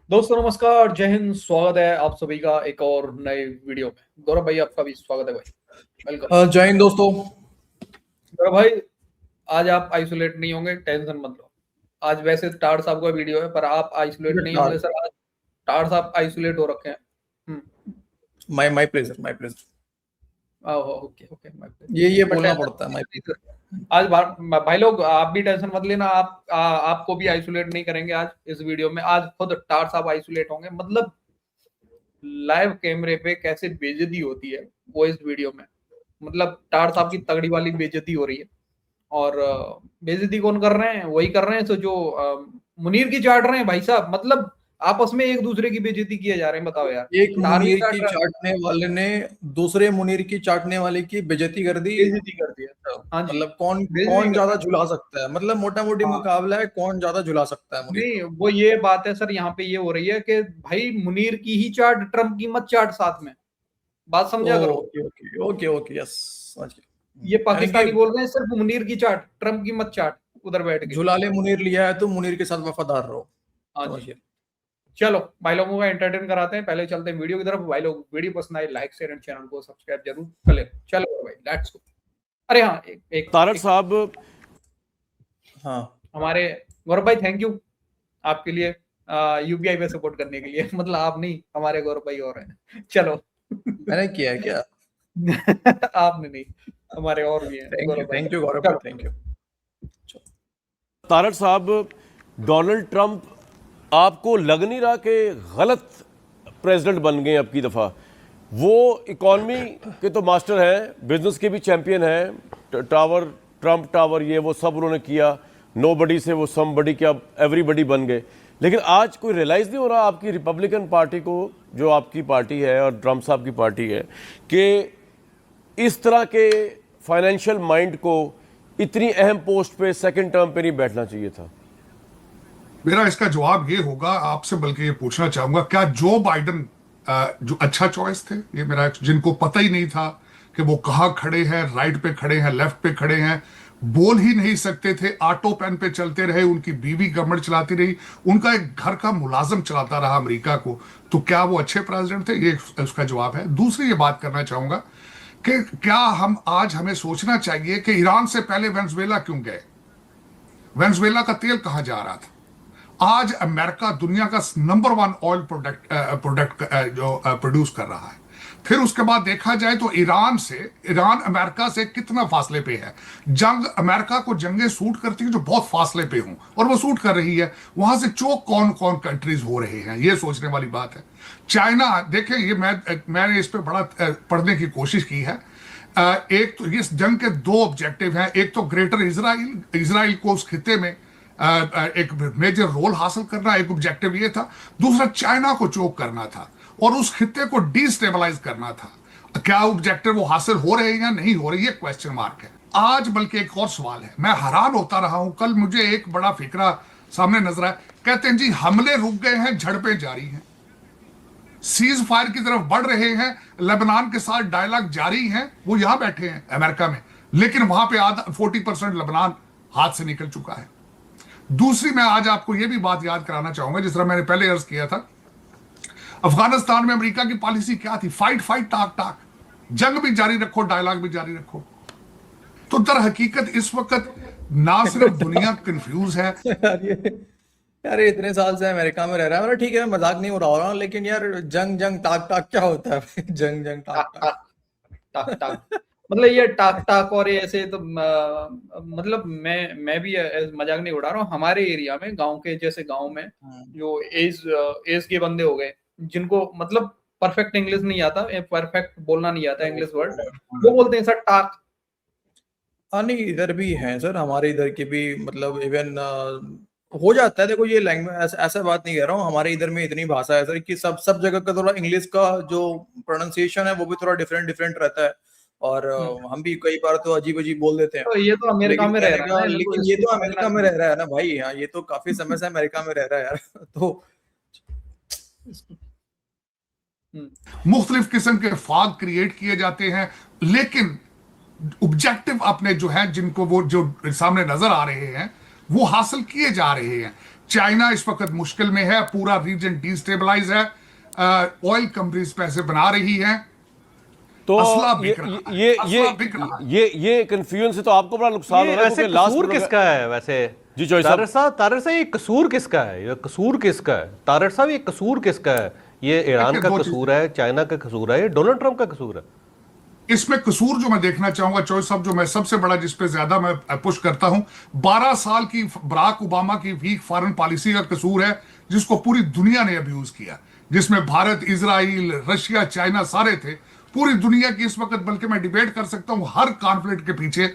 दोस्तों नमस्कार, जय हिंद। स्वागत है आप सभी का एक और नए वीडियो में। गौरव भाई आपका भी स्वागत है भाई, वेलकम। जय हिंद दोस्तों। गौरव भाई, आज आप आइसोलेट नहीं होंगे, टेंशन मत लो। आज वैसे टार साहब का वीडियो है पर आप आइसोलेट नहीं होंगे सर। आज टार साहब आइसोलेट हो रखे हैं। My pleasure, my pleasure. Okay okay, ये बोलना पड़ता है माय प्लेजर। आज भाई लोग आप भी टेंशन मत लेना। आपको भी आइसोलेट नहीं करेंगे आज इस वीडियो में। आज खुद टार साहब आइसोलेट होंगे। मतलब लाइव कैमरे पे कैसे बेइज्जती होती है वो इस वीडियो में। मतलब टार साहब की तगड़ी वाली बेइज्जती हो रही है। और बेइज्जती कौन कर रहे हैं? वही कर रहे हैं तो जो मुनीर की चाट रहे हैं भाई साहब। मतलब आपस में एक दूसरे की बेइज्जती किए जा रहे हैं। बताओ यार, एक टार भी मुनीर चाट की रहा है, चाटने वाले ने दूसरे मुनीर की चाटने वाले की बेइज्जती कर दी। बेइज्जती कर दिया। हाँ जी, मतलब कौन बेइज्जती कौन कर ज्यादा रहा है। झुला सकता है। मतलब मोटा मोटी हाँ, मुकाबला है, कौन ज्यादा झुला सकता है मुनीर नहीं को। वो ये बात है सर, यहाँ पे ये हो रही है कि भाई मुनीर की ही चाट, ट्रम्प की मत चाट साथ में। बात समझा करो। Okay okay okay okay, yes समझ ये गया। यानी पाकिस्तानी कि बोल रहे हैं सिर्फ मुनीर की चाट, ट्रम्प की मत चाट उधर बैठ के। झुला ले मुनीर लिया है तो मुनीर के साथ वफादार रहो। हाँ समझ जी। गया। चलो भाई लोगों का एंटरटेन कराते हैं। पहले चलते हैं वीडियो की तरफ। भाई लोग वीडियो पसंद आए लाइक शेयर एंड चैनल को सब्सक्राइब जरूर कर ले। चलो भाई लेट्स गो। अरे हाँ, तारड़ साहब, हाँ, हमारे गौरव भाई, थैंक यू आपके लिए यूपीआई पे सपोर्ट करने के लिए। मतलब आप नहीं, हमारे गौरव भाई और हैं। चलो। मैंने किया है क्या? आपने नहीं, हमारे और भी हैं गौरव भाई। थैंक यू गौरव भाई, चलो। Thank you. तारड़ साहब, डोनाल्ड ट्रंप आपको लग नहीं रहा कि गलत प्रेसिडेंट बन गए अब की दफ़ा? वो इकॉनमी के तो मास्टर हैं, बिजनेस के भी चैंपियन हैं। टावर, ट्रंप टावर, ये वो सब उन्होंने किया। नोबडी से वो समबडी के अब एवरीबडी बन गए। लेकिन आज कोई रियलाइज़ नहीं हो रहा आपकी रिपब्लिकन पार्टी को, जो आपकी पार्टी है और ट्रंप साहब की पार्टी है, कि इस तरह के फाइनेंशियल माइंड को इतनी अहम पोस्ट पे सेकंड टर्म पे नहीं बैठना चाहिए था? मेरा इसका जवाब ये होगा, आपसे बल्कि ये पूछना चाहूंगा, क्या जो बाइडन जो अच्छा चॉइस थे? ये मेरा, जिनको पता ही नहीं था कि वो कहाँ खड़े हैं, राइट पे खड़े हैं, लेफ्ट पे खड़े हैं, बोल ही नहीं सकते थे, ऑटो पेन पे चलते रहे, उनकी बीवी गवर्नमेंट चलाती रही, उनका एक घर का मुलाजिम चलाता रहा अमेरिका को, तो क्या वो अच्छे प्रेसिडेंट थे? ये उसका जवाब है। दूसरी ये बात करना चाहूंगा कि क्या हमें सोचना चाहिए कि ईरान से पहले वेनेजुएला क्यों गए? वेनेजुएला का तेल कहां जा रहा था? आज अमेरिका दुनिया का नंबर 1 ऑयल प्रोडक्ट जो प्रोड्यूस कर रहा है। फिर उसके बाद देखा जाए तो ईरान अमेरिका से कितना फासले पे है। अमेरिका को जंगें सूट करती हैं जो बहुत फासले पे हों, और वो सूट कर रही है। वहां से चोक कौन कौन कंट्रीज हो रहे हैं, ये सोचने वाली बात है। चाइना देखें, ये मैंने इस पे बड़ा पढ़ने की कोशिश की है। एक तो इस जंग के 2 ऑब्जेक्टिव हैं। एक तो ग्रेटर इसराइल को उस खिते में एक मेजर रोल हासिल करना, एक ऑब्जेक्टिव ये था। दूसरा चाइना को चोक करना था और उस खिते को डिस्टेबलाइज करना था। क्या ऑब्जेक्टिव वो हासिल हो रहे हैं या नहीं हो रही है, क्वेश्चन मार्क है। आज बल्कि एक और सवाल है, मैं हैरान होता रहा हूं। कल मुझे एक बड़ा फिक्रा सामने नजर आया। कहते हैं जी हमले रुक गए हैं, झड़पें जारी हैं, सीज फायर की तरफ बढ़ रहे हैं, लेबनान के साथ डायलॉग जारी है। वो यहां बैठे हैं अमेरिका में, लेकिन वहां पे आधा 40% लेबनान हाथ से निकल चुका है। दूसरी, मैं आज आपको यह भी बात याद कराना चाहूंगा, जिस तरह मैंने पहले अर्ज किया था, अफगानिस्तान में अमेरिका की पॉलिसी क्या थी? फाइट फाइट टाक टाक, जंग भी जारी रखो, डायलॉग भी जारी रखो। तो दर हकीकत इस वक्त ना सिर्फ दुनिया कंफ्यूज है। यार ये इतने साल से अमेरिका में रह रहा है, मतलब ठीक है मजाक नहीं उड़ा रहा हूँ, लेकिन यार जंग जंग टाक टाक क्या होता है? जंग जंग टाक टाक टाक। टाक टाक टाक। मतलब ये टाक टाक और ये ऐसे तो मतलब मैं भी मजाक नहीं उड़ा रहा हूँ। हमारे एरिया में, गांव के जैसे गांव में जो एज एज के बंदे हो गए, जिनको मतलब परफेक्ट इंग्लिश नहीं आता, परफेक्ट बोलना नहीं आता इंग्लिश वर्ड, वो बोलते हैं सर टाक। हाँ नहीं, इधर भी है सर, हमारे इधर के भी, मतलब इवन हो जाता है। देखो ये लैंग्वेज ऐसा बात नहीं कह रहा हूँ, हमारे इधर में इतनी भाषा है सर कि सब जगह का थोड़ा इंग्लिश का जो प्रोनाउंसिएशन है वो भी थोड़ा डिफरेंट डिफरेंट रहता है। और हम भी कई बार तो अजीब अजीब बोल देते हैं। तो ये तो अमेरिका लेकिन में रह कहने रहा का, है ना, इनको लेकिन ये इसको तो समझना अमेरिका में चाहिए। रह रहा है ना भाई। हाँ, ये तो काफी समय से अमेरिका में रह रहा है यार। तो मुख्तलिफ किस्म के फाग क्रिएट किए जाते हैं, लेकिन ऑब्जेक्टिव अपने जो है, जिनको वो जो सामने नजर आ रहे हैं, वो हासिल किए जा रहे हैं। चाइना इस वक्त मुश्किल में है, पूरा रीजन डिस्टेबलाइज है, ऑयल कंपनीज पैसे बना रही हैं, तो असला बिक रहा है, असला बिक रहा है। ये कंफ्यूजन से तो आपको बड़ा नुकसान हो रहा है, वैसे क्योंकि कसूर किसका है वैसे? जी चौधरी साहब, तारिक साहब, ये कसूर किसका है? ये कसूर किसका है तारिक साहब? ये कसूर किसका है? ये ईरान का कसूर है, चाइना का कसूर है, ये डोनाल्ड ट्रंप का कसूर है? इसमें कसूर जो मैं देखना चाहूंगा चौधरी साहब, जो मैं सबसे बड़ा जिस पे ज्यादा मैं पुश करता हूं, 12 साल की बराक ओबामा की वीक फॉरेन पॉलिसी का कसूर है, जिसको पूरी दुनिया ने अब्यूज किया, जिसमें भारत, इजराइल, रशिया, चाइना सारे थे। पूरी दुनिया की इस वक्त, बल्कि मैं डिबेट कर सकता हूं, हर कॉन्फ्लिक्ट के पीछे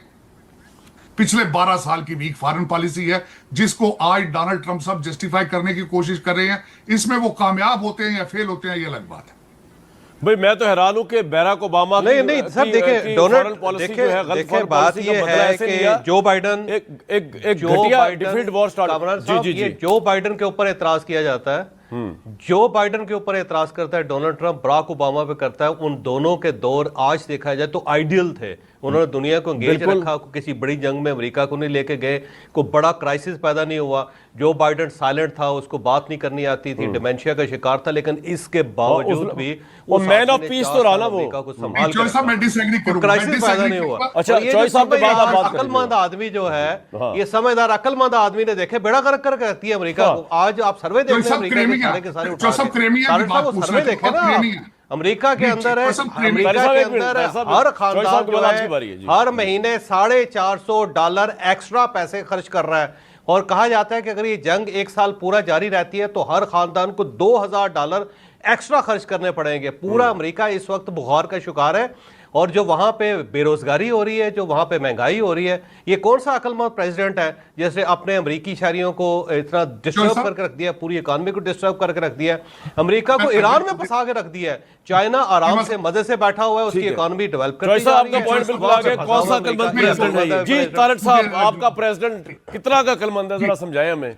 पिछले 12 साल की वीक फॉरेन पॉलिसी है, जिसको आज डोनाल्ड ट्रंप साहब जस्टिफाई करने की कोशिश कर रहे हैं। इसमें वो कामयाब होते हैं या फेल होते हैं, ये अलग बात है। भाई मैं तो हैरान हूं कि बैराक ओबामा नहीं सर, देखिए डोनाल्ड पॉलिसी जो है, देखिए बात ये है कि जो बाइडन एक घटिया डिफीट वॉर स्टार्ट, जी जो बाइडन के ऊपर एतराज किया जाता है, जो बाइडन के ऊपर एतराज करता है डोनाल्ड ट्रंप, बराक ओबामा पे करता है, उन दोनों के दौर आज देखा जाए तो आइडियल थे। उन्होंने दुनिया को एंगेज रखा, किसी बड़ी जंग में अमेरिका को नहीं लेके गए, कोई बड़ा क्राइसिस पैदा नहीं हुआ। जो बाइडन साइलेंट था, उसको बात नहीं करनी आती थी, डिमेंशिया का शिकार था, लेकिन इसके बावजूद भी वो मैन ऑफ पीस तो रहा ना, वो मैं डिसएग्री करूंगा, क्राइसिस पैदा नहीं हुआ। अच्छा चॉइस साहब के बाद आप बात अक्लमंद आदमी जो है, ये समझदार अक्लमंद आदमी ने देखे बेड़ा गर्क कर रखती है अमेरिका को। आज आप सर्वे देख लें, अमेरिका के सारे के सारे उठा के सर्वे देखे ना, अमेरिका के अंदर है, अमेरिका के अंदर हर खानदान जो है हर महीने $450 एक्स्ट्रा पैसे खर्च कर रहा है। और कहा जाता है कि अगर ये जंग 1 साल पूरा जारी रहती है तो हर खानदान को $2000 एक्स्ट्रा खर्च करने पड़ेंगे। पूरा अमेरिका इस वक्त बुखार का शिकार है, और जो वहां पे बेरोजगारी हो रही है, जो वहां पे महंगाई हो रही है, ये कौन सा अक्लमंद प्रेसिडेंट है जैसे अपने अमेरिकी शहरियों को इतना डिस्टर्ब करके रख दिया, पूरी इकोनॉमी को डिस्टर्ब करके रख दिया, अमेरिका को ईरान में फंसा के रख दिया है। चाइना आराम से मजे से बैठा हुआ है, उसकी इकोनॉमी डेवलप कर रही है। आपका पॉइंट बिल्कुल आ गया, कौन सा अक्लमंद प्रेसिडेंट है ये? जी तारिक साहब, आपका प्रेसिडेंट कितना का अक्लमंद है, जरा समझाएं हमें।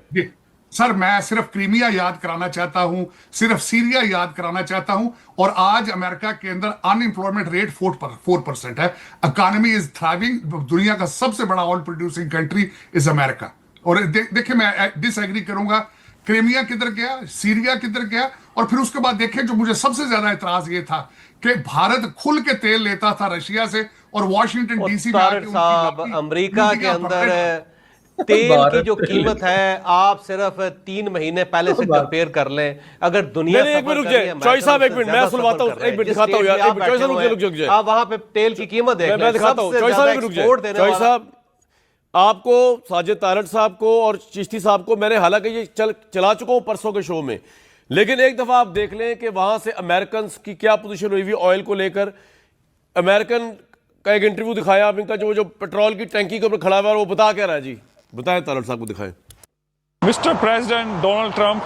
सर, मैं सिर्फ क्रीमिया याद कराना चाहता हूं, सिर्फ सीरिया याद कराना चाहता हूं, और आज अमेरिका के अंदर अनएम्प्लॉयमेंट रेट 4% है। इकोनॉमी इज थ्राइविंग, दुनिया का सबसे बड़ा oil producing country is America. और देखिए, मैं डिसएग्री करूंगा, क्रीमिया किधर गया, सीरिया किधर गया, और फिर उसके बाद देखें, जो मुझे सबसे ज्यादा एतराज ये था कि भारत खुल के तेल लेता था रशिया से, और वॉशिंगटन डीसी में अमेरिका के अंदर तेल की जो कीमत है, आप सिर्फ 3 महीने पहले से कंपेयर कर लें। अगर दुनिया एक मिनट रुक जाए चॉइस साहब, एक मिनट मैं सुनवाता हूं, एक मिनट दिखाता हूं यार, एक मिनट चॉइस साहब रुक जाए, आप वहां पे तेल की कीमत देख लें, मैं दिखाता हूं। चॉइस साहब रुक जाए, चॉइस साहब, आपको, साजिद तारड़ साहब को और चिश्ती साहब को मैंने हालांकि ये चला चुका हूं परसों के शो में, लेकिन एक दफा आप देख लें कि वहां से अमेरिकन की क्या पोजीशन हुई हुई ऑयल को लेकर। अमेरिकन का एक इंटरव्यू दिखाया, आप इनका जो पेट्रोल की टैंकी के ऊपर खड़ा हुआ है, वो बता क्या रहा है जी, बताएं तारड़ साहब को दिखाएं। Mr. President Donald Trump,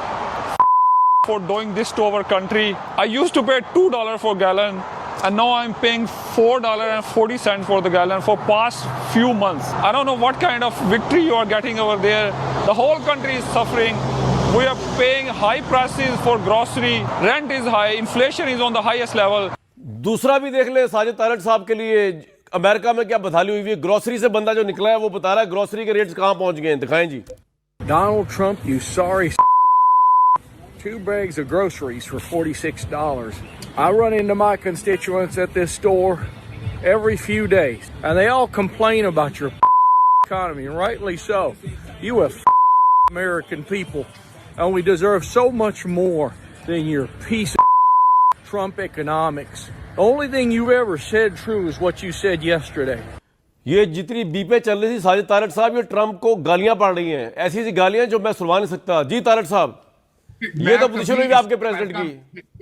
for doing this to our country. I used to pay $2 for gallon, and now I'm paying $4.40 for the gallon for past few months. I don't know what kind of victory you are getting over there. The whole country is suffering. We are paying high prices for grocery. Rent is high. Inflation is on the highest level. दूसरा भी देख ले साजिद तारड़ साहब के लिए, America में क्या बदहाली हुई है। ग्रोसरी से बंदा जो निकला है वो बता रहा है ग्रोसरी के रेट्स कहां पहुंच गए हैं, दिखाएं जी। Donald Trump, you sorry 2 bags of groceries for $46. I run into my constituents at this store every few days, and they all complain about your economy, and rightly so. You have American people only deserve so much more than your piece of Trump economics. The only thing you've ever said true is what you said yesterday. ये जितनी बीपे चल रही थी साजिद तारड़ साहब, ये Trump को गालियां पड़ रही हैं, ऐसी ऐसी गालियां जो मैं सुनवा नहीं सकता। जी तारड़ साहब, ये तो पोजीशन हुई आपके प्रेसिडेंट की।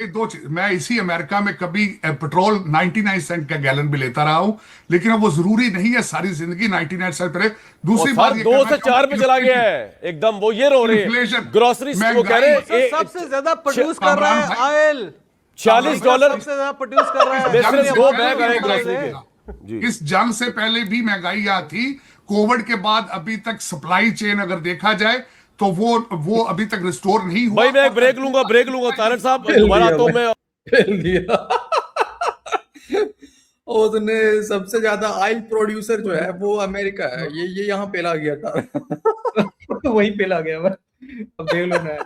ये दो चीज, मैं इसी अमेरिका में कभी पेट्रोल 99 सेंट का गैलन भी लेता रहा हूं, लेकिन अब वो जरूरी नहीं है सारी जिंदगी 99 सेंट पे। दूसरी बात 2 से 4 पे चला गया है एकदम, वो ये रो रहे हैं ग्रोसरी वो कह रहे हैं सबसे ज्यादा प्रोड्यूस कर रहा है ऑयल, $40 सबसे ज्यादा प्रोड्यूस कर रहा है। सिर्फ 2 बैग आए ग्रोसरी के। इस जंग से पहले भी महंगाई आ थी, कोविड के बाद अभी तक सप्लाई चेन अगर देखा जाए तो वो अभी तक रिस्टोर नहीं हुआ। भाई मैं एक ब्रेक लूंगा तारड़ साहब, दोबारा तो मैं उसने सबसे ज्यादा ऑयल प्रोड्यूसर जो है वो अमेरिका है, ये यहाँ पेला गया था। वही पेला गया मैं। अब देख लो ना,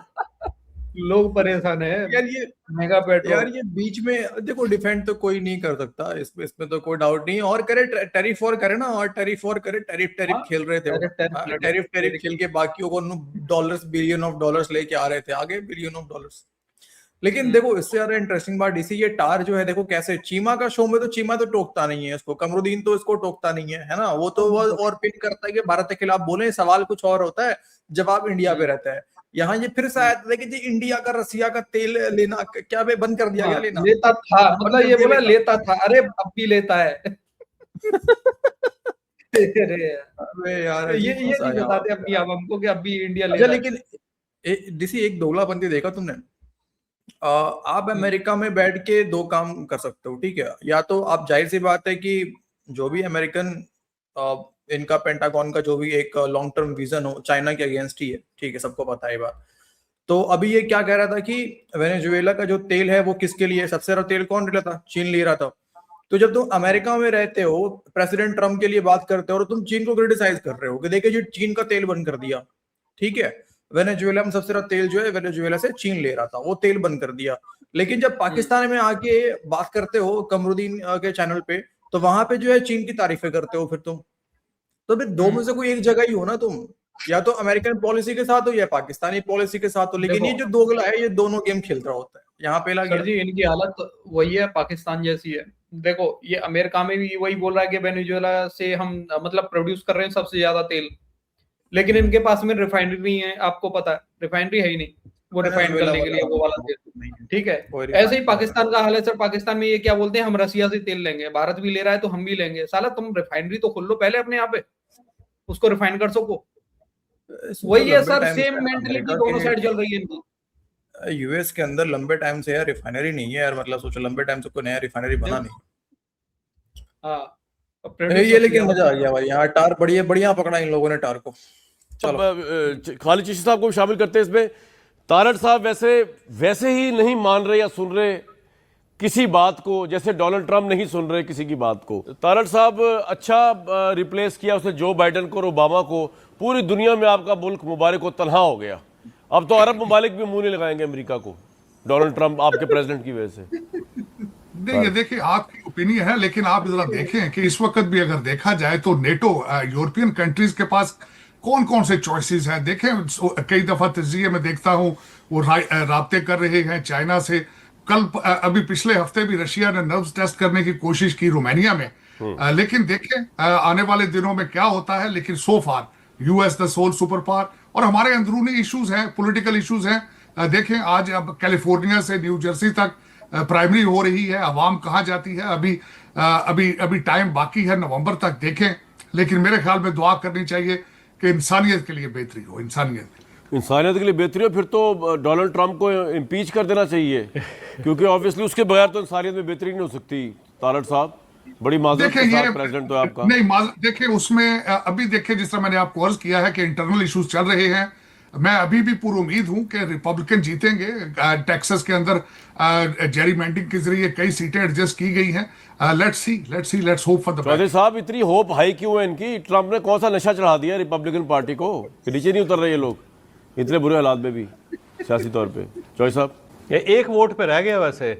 लोग परेशान है। यार ये महंगा पेट्रोल। यार ये बीच में देखो, डिफेंड तो कोई नहीं कर सकता, इसमें तो कोई डाउट नहीं। और करे टैरिफ वॉर करे ना, और टैरिफ वॉर करे, टैरिफ हाँ, खेल रहे थे वो, टैरिफ खेल के बाकियों को डॉलर्स, बिलियन ऑफ डॉलर्स लेके आ रहे थे आगे, बिलियन ऑफ डॉलर्स। लेकिन देखो इससे ज्यादा इंटरेस्टिंग बात डीसी, ये टार जो है देखो कैसे, चीमा का शो में तो चीमा तो टोकता नहीं है इसको, कमरुद्दीन तो इसको टोकता नहीं है, है ना, वो तो वो और पिन करता है कि भारत के खिलाफ बोले, सवाल कुछ और होता है, जवाब इंडिया पे रहता है। यहाँ ये फिर से आया था कि जी इंडिया का रसिया का तेल लेना क्या बे बंद कर दिया गया लेना, लेता था, मतलब ये बोला लेता था, अरे अब भी लेता है। अरे यार ये नहीं बताते अपनी आवाम को कि अब भी इंडिया ले अच्छा। रहा है। लेकिन डीसी एक दोगलापंथी देखा तुमने, आप अमेरिका में बैठ के दो काम कर सकते हो, ठीक है, या तो आप, जाहिर सी बात है कि जो भी अमेरिकन इनका पेंटागन का जो भी एक लॉन्ग टर्म विजन हो, चाइना के अगेंस्ट ही है, ठीक है, सबको पता है बात। तो अभी ये क्या कह रहा था कि वेनेजुएला का जो तेल है वो किसके लिए, सबसे ज्यादा तेल कौन ले रहा था, चीन ले रहा था। तो जब तुम अमेरिका में रहते हो, प्रेसिडेंट ट्रम्प के लिए बात करते हो और तुम चीन को क्रिटिसाइज कर रहे हो कि देखिए जी चीन का तेल बंद कर दिया, ठीक है, वेनेजुएला में सबसे ज्यादा तेल जो है वेनेजुएला से चीन ले रहा था, वो तेल बंद कर दिया। लेकिन जब पाकिस्तान में आके बात करते हो कमरुद्दीन के चैनल पे, तो वहां पे जो है चीन की तारीफें करते हो फिर तुम। तो फिर दो में से कोई एक जगह ही हो ना तुम, या तो अमेरिकन पॉलिसी के साथ हो या पाकिस्तानी पॉलिसी के साथ हो। लेकिन ये जो दोगला है ये दोनों गेम खेल रहा होता है, यहाँ पे लग जी इनकी हालत वही है, पाकिस्तान जैसी है। देखो ये अमेरिका में भी वही बोल रहा है कि वेनेजुएला से हम मतलब प्रोड्यूस कर रहे हैं सबसे ज्यादा तेल, लेकिन इनके पास में रिफाइनरी नहीं है, आपको पता है, रिफाइनरी है ही नहीं वो रिफाइन करने के लिए वो वाला तेल, ठीक है। ऐसे ही पाकिस्तान का हाल है सर, पाकिस्तान में ये क्या बोलते हैं, हम रसिया से तेल लेंगे, भारत भी ले रहा है तो हम भी लेंगे। साला तुम रिफाइनरी तो खोल लो पहले अपने यहाँ पे, उसको रिफाइन कर सको। वही है सर, सेम मेंटलिटी दोनों साइड चल रही है इनकी। यूएस के अंदर लंबे टाइम से यार रिफाइनरी नहीं है यार, मतलब सोचो लंबे टाइम से कोई नया रिफाइनरी बना नहीं। ये लेकिन मजा आ गया भाई, यहाँ टार बढ़िया बढ़िया पकड़ा इन लोगों ने टार को। चलो खालिद चिश्ती साहब को शामिल करते हैं इसमें। तारड़ साहब वैसे ही नहीं मान रहे या सुन रहे किसी बात को, जैसे डोनाल्ड ट्रंप नहीं सुन रहे किसी की बात को। तारड़ साहब अच्छा रिप्लेस किया उसने जो बाइडन को और ओबामा को, पूरी दुनिया में आपका मुल्क मुबारक को तनहा हो गया। अब तो अरब ममालिक भी मुंह नहीं लगाएंगे अमेरिका को डोनाल्ड ट्रंप आपके प्रेसिडेंट की वजह से। नहीं, देखिए आपकी ओपिनियन है, लेकिन आप जरा देखें कि इस वक्त भी अगर देखा जाए तो नेटो यूरोपियन कंट्रीज के पास कौन कौन से चॉइसेस हैं। देखें कई दफा तजिए में देखता हूं वो राब्ते कर रहे हैं चाइना से। कल अभी पिछले हफ्ते भी रशिया ने नर्व्स टेस्ट करने की कोशिश की रोमानिया में। लेकिन देखें आने वाले दिनों में क्या होता है। लेकिन so far US the sole super power, और हमारे अंदरूनी इश्यूज हैं, पॉलिटिकल इश्यूज हैं। देखें आज अब कैलिफोर्निया से न्यू जर्सी तक प्राइमरी हो रही है, अवाम कहाँ जाती है। अभी टाइम बाकी है, नवंबर तक देखें। लेकिन मेरे ख्याल में दुआ करनी चाहिए कि इंसानियत के लिए बेहतरी हो। इंसानियत के लिए बेहतरी हो, फिर तो डोनाल्ड ट्रंप को इम्पीच कर देना चाहिए, क्योंकि ऑब्वियसली उसके बगैर तो इंसानियत में बेहतरी नहीं हो सकती। तारड़ साहब बड़ी माजरत के साथ प्रेसिडेंट तो आपका नहीं, देखिए उसमें अभी देखिए जिस तरह मैंने आपको अर्ज किया है कि इंटरनल इश्यूज चल रहे हैं। मैं अभी भी पूरी उम्मीद हूं कि रिपब्लिकन जीतेंगे। टेक्सास के अंदर जेरीमैंडरिंग के जरिए कई सीटें एडजस्ट की गई हैं। Let's hope for the best. Chaudhary साहब इतनी होप हाई क्यों है इनकी? ट्रंप ने कौन सा नशा चढ़ा दिया रिपब्लिकन पार्टी को, नीचे नहीं उतर रहे ये लोग इतने बुरे हालात में भी सियासी तौर पे? चौधरी साहब ये एक वोट पे रह गया, वैसे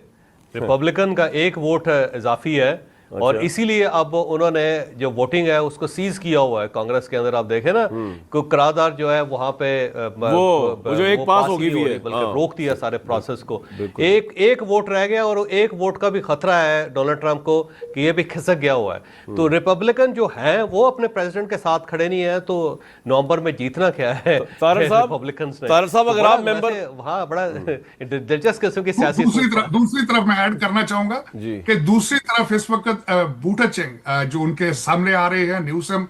रिपब्लिकन का एक वोट इजाफी है। अच्छा। और इसीलिए अब उन्होंने जो वोटिंग है उसको सीज किया हुआ है कांग्रेस के अंदर। आप देखें ना को करारदाद जो है वहां पे वो जो एक पास होगी भी है, बल्कि रोक दिया सारे प्रोसेस को। एक वोट रह गया और एक वोट का भी खतरा है डोनाल्ड ट्रंप को कि ये भी खिसक गया हुआ है। तो रिपब्लिकन जो है वो अपने प्रेसिडेंट के साथ खड़े नहीं है, तो नवंबर में जीतना क्या है रिपब्लिकन ने। तारड़ साहब अगर आप मेंबर, हाँ बड़ा दिलचस्प किस्म की सियासी। दूसरी तरफ मैं ऐड करना चाहूंगा कि दूसरी तरफ इस वक्त बूटाचेंग जो उनके सामने आ रहे हैं, न्यूसम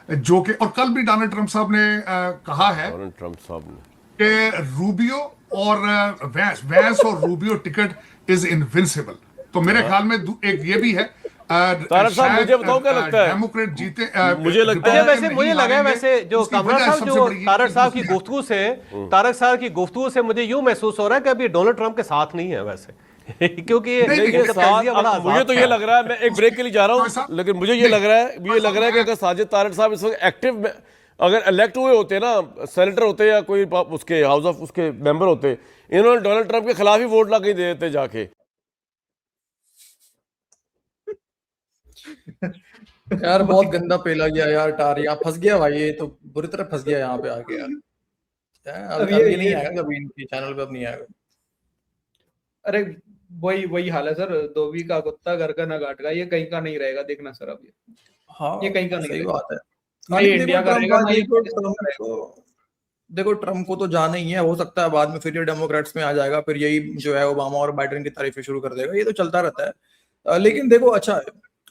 जो कि, और कल भी डोनाल्ड ट्रंप साहब ने कहा है कि रूबियो और वैंस और रूबियो टिकट इज इनविंसिबल। तो मेरे ख्याल में एक ये भी है। तारड़ साहब मुझे बताओ क्या लगता है, डेमोक्रेट जीते मुझे लगता है वैसे मुझे लगा है वैसे जो कामरा साहब जो तारड़ साहब की गुफ्तगू से मुझे यूं महसूस हो रहा है कि अभी डोनाल्ड ट्रंप के साथ नहीं है वैसे क्योंकि मुझे तो ये लग रहा है, मैं एक ब्रेक के लिए जा रहा हूँ, लेकिन मुझे ये लग रहा है कि अगर साजिद तारड़ साहब इस वक्त एक्टिव अगर इलेक्ट हुए होते ना, सेनेटर होते या कोई उसके हाउस ऑफ उसके मेंबर होते, इन्होंने डोनाल्ड ट्रंप के खिलाफ ही वोट ला के दे देते जाके। यार बहुत गंदा पेला गया यार टार, यहाँ फंस गया भाई, ये तो बुरी तरह फंस गया यहाँ पे आके यार। अब ये नहीं आएगा कभी इनके चैनल पे, अब नहीं आएगा। अरे वही हाल है सर, धोबी का कुत्ता घर का ना घाट का, ये कहीं का नहीं रहेगा, देखना सर। अब ये कहीं का नहीं सही रहेगा। बात है। ना ये इंडिया का रहेगा, ना ये देखो ट्रम्प को तो जाना ही है, हो सकता है बाद में फिर ये डेमोक्रेट्स में आ जाएगा, फिर यही जो है ओबामा और बाइडेन की तारीफें शुरू कर देगा, ये तो चलता रहता है। लेकिन देखो अच्छा,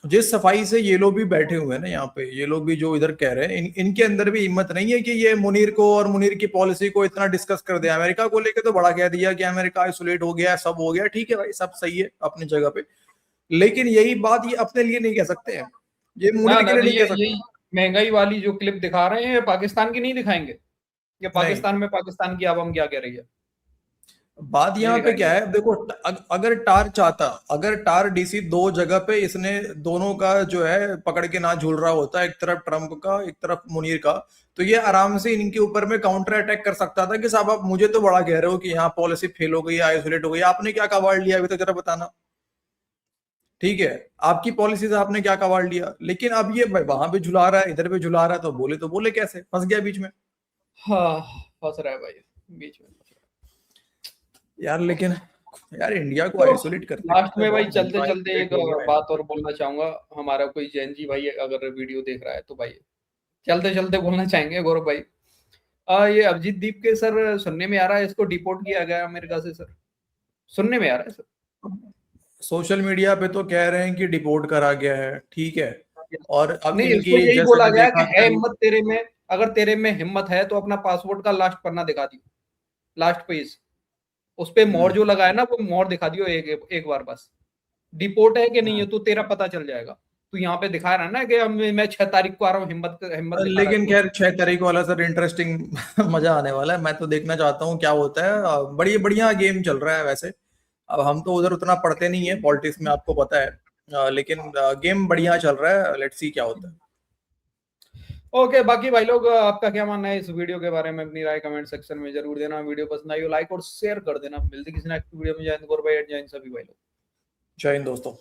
जिस सफाई से ये लोग भी बैठे हुए हैं ना यहाँ पे, ये लोग भी जो इधर कह रहे हैं, इनके अंदर भी हिम्मत नहीं है कि ये मुनीर को और मुनीर की पॉलिसी को इतना डिस्कस कर दे। अमेरिका को लेके तो बड़ा कह दिया कि अमेरिका आइसोलेट हो गया, सब हो गया, ठीक है भाई, सब सही है अपनी जगह पे, लेकिन यही बात ये अपने लिए नहीं कह सकते हैं, ये मुनीर के लिए नहीं कह सकते। महंगाई वाली जो क्लिप दिखा रहे हैं, पाकिस्तान की नहीं दिखाएंगे, ये पाकिस्तान में पाकिस्तान की आवाम क्या कह रही है। बात यहाँ पे क्या है, देखो अगर टार चाहता, अगर टार डीसी दो जगह पे इसने दोनों का जो है पकड़ के ना झूल रहा होता, एक तरफ ट्रम्प का एक तरफ मुनीर का, तो ये आराम से इनके ऊपर में काउंटर अटैक कर सकता था कि साहब आप मुझे तो बड़ा कह रहे हो कि यहाँ पॉलिसी फेल हो गई, आइसोलेट हो गई, आपने क्या कबाड़ लिया अभी तक, जरा बताना। ठीक है, आपकी पॉलिसी से आपने क्या कबाड़ लिया, लेकिन अब ये वहां पे झुला रहा है, इधर पे झुला रहा है, तो बोले कैसे, फंस गया बीच में। हाँ फंस रहा है भाई बीच में यार। लेकिन यार इंडिया को आइसोलेट करते लास्ट में भाई चलते चलते एक बात और बोलना चाहूंगा, हमारा कोई जैन जी भाई अगर वीडियो देख रहा है तो भाई चलते चलते बोलना चाहेंगे गौरव भाई, ये अभिजीत दीप के सर सुनने में आ रहा है इसको डिपोर्ट किया गया अमेरिका से, सर सुनने में आ रहा है सर। सोशल मीडिया पे तो कह रहे हैं कि डिपोर्ट करा गया है, ठीक है, और अब नहीं इसको यही बोला गया कि है हिम्मत तेरे में, अगर तेरे में हिम्मत है तो अपना पासपोर्ट का लास्ट पन्ना दिखा दियो, लास्ट पेज, उस पे मोहर जो लगाया ना वो मोहर दिखा दियो एक बार बस, डिपोर्ट है कि नहीं है तो तेरा पता चल जाएगा। तो यहाँ पे दिखा रहा है ना कि मैं 6 तारीख को आ रहा हूँ, हिम्मत लेकिन खैर 6 तारीख वाला सर इंटरेस्टिंग मजा आने वाला है, मैं तो देखना चाहता हूँ क्या होता है। बढ़िया गेम चल रहा है वैसे, अब हम तो उधर उतना पढ़ते नहीं है पॉलिटिक्स में, आपको पता है, लेकिन गेम बढ़िया चल रहा है, लेट्स सी क्या होता है। ओके बाकी भाई लोग आपका क्या मानना है इस वीडियो के बारे में, अपनी राय कमेंट सेक्शन में जरूर देना, वीडियो पसंद आई हो लाइक और शेयर कर देना। मिलते किसी नेक्स्ट वीडियो में। जय हिंद गौरव भाई, जय हिंद सभी भाई लोग, जय हिंद दोस्तों।